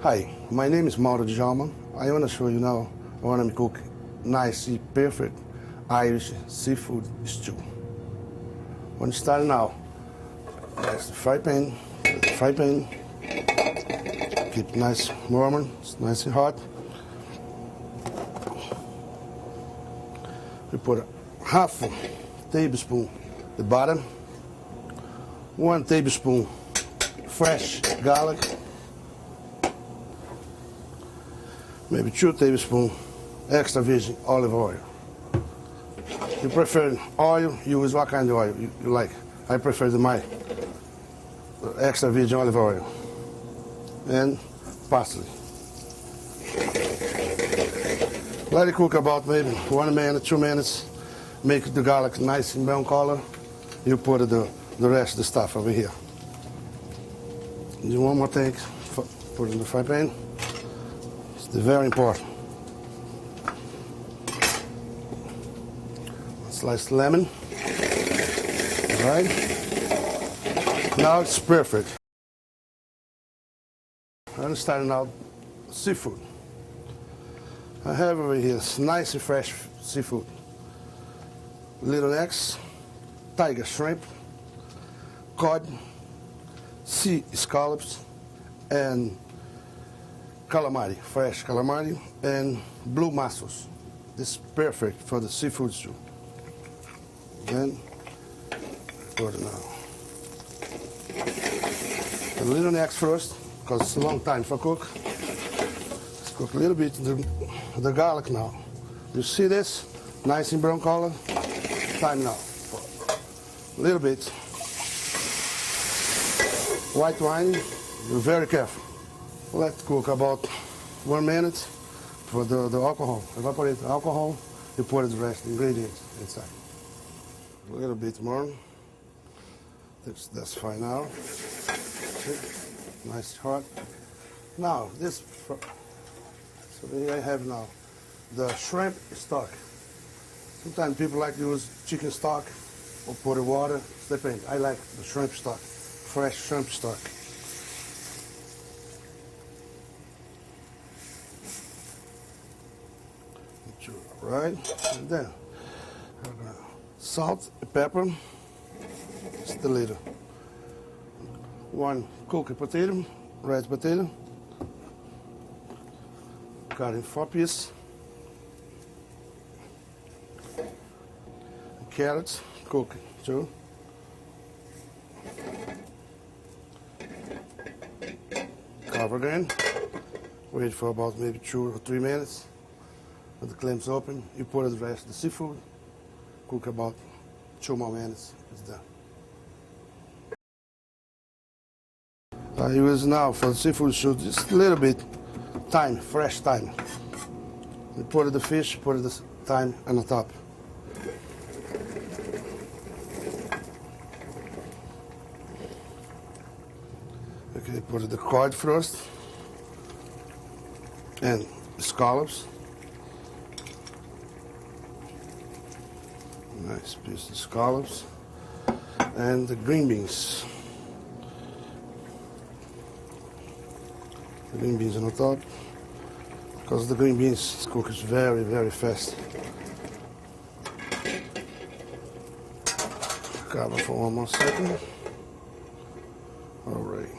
Hi, my name is Mauro Djalma. I want to show you now I want to cook nice, perfect Irish seafood stew. When you start now, that's the fry pan. Keep it nice warm, it's nice and hot. We put a half a tablespoon at the bottom, 1 tablespoon fresh garlic, maybe 2 tablespoons extra virgin olive oil. You prefer oil, use what kind of oil you like. I prefer my extra virgin olive oil. And parsley. Let it cook about maybe 1 minute, 2 minutes. Make the garlic nice and brown color. You put the rest of the stuff over here. Do one more thing, put it in the fry pan. It's very important. Sliced lemon. All right. Now it's perfect. I'm starting out seafood. I have over here nice and fresh seafood. Little eggs, tiger shrimp, cod, sea scallops, and calamari, fresh calamari, and blue mussels. This is perfect for the seafood stew. Then put it now. The little eggs first, because it's a long time for cook. Let's cook a little bit the garlic now. You see this? Nice and brown color. Time now. A little bit. White wine, you're very careful. Let's cook about 1 minute for the alcohol. Evaporate the alcohol, you put the rest of the ingredients inside. A little bit more. That's fine now. Nice hot. Now this, so here I have now the shrimp stock. Sometimes people like to use chicken stock or put in water. It depends. I like the shrimp stock, fresh shrimp stock. Right, and then salt, pepper, just a little. 1 cooked potato, red potato, cut in 4 pieces. Carrots, cook too. Cover again. Wait for about maybe 2 or 3 minutes. With the clams open, you put the rest of the seafood. Cook about 2 more minutes. It's done. I use now for the seafood stew just a little bit thyme, fresh thyme. You put the fish, put the thyme on the top. Okay, put the cod first and scallops. Nice piece of scallops and the green beans. The green beans on the top, because the green beans cook very, very fast. Cover for 1 more second. All right.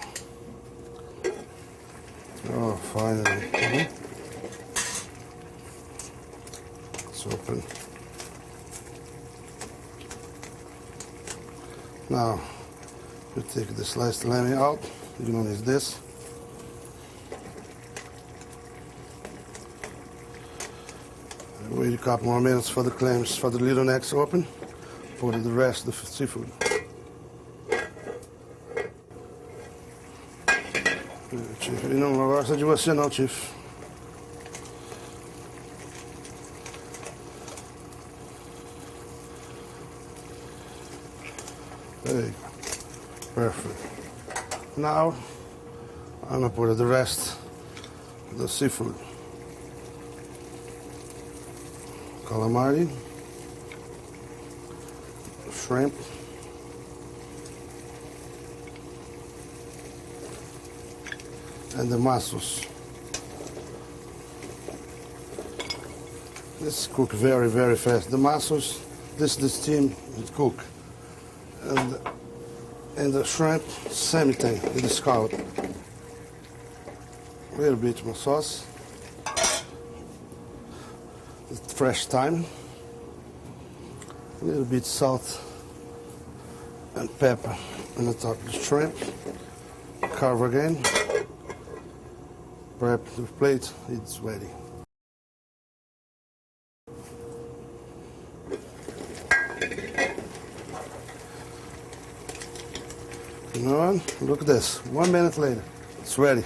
Oh, finally. It's open. Now, you take the sliced lemon out. You don't need this. Wait a couple more minutes for the clams, for the little necks open. Put the rest of the seafood. Chief, eu não gosto de você não, Chief. There you go. Perfect. Now, I'm going to put the rest of the seafood. Calamari, shrimp, and the mussels. This cook very, very fast. The mussels, this the steam, it cook. And the shrimp, same thing, it is scald. A little bit more sauce. Fresh thyme. A little bit salt and pepper on the top of the shrimp. Cover again. Prep the plate, it's ready. You know what? Look at this. 1 minute later, it's ready.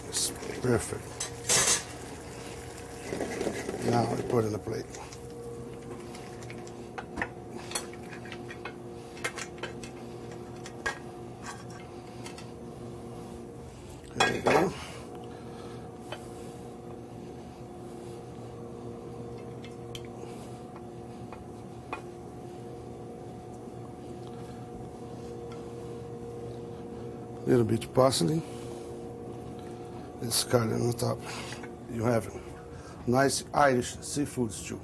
It's perfect. Now I put it in a plate. There you go. A little bit of parsley. It's cut on the top. You have it. Nice Irish seafood stew.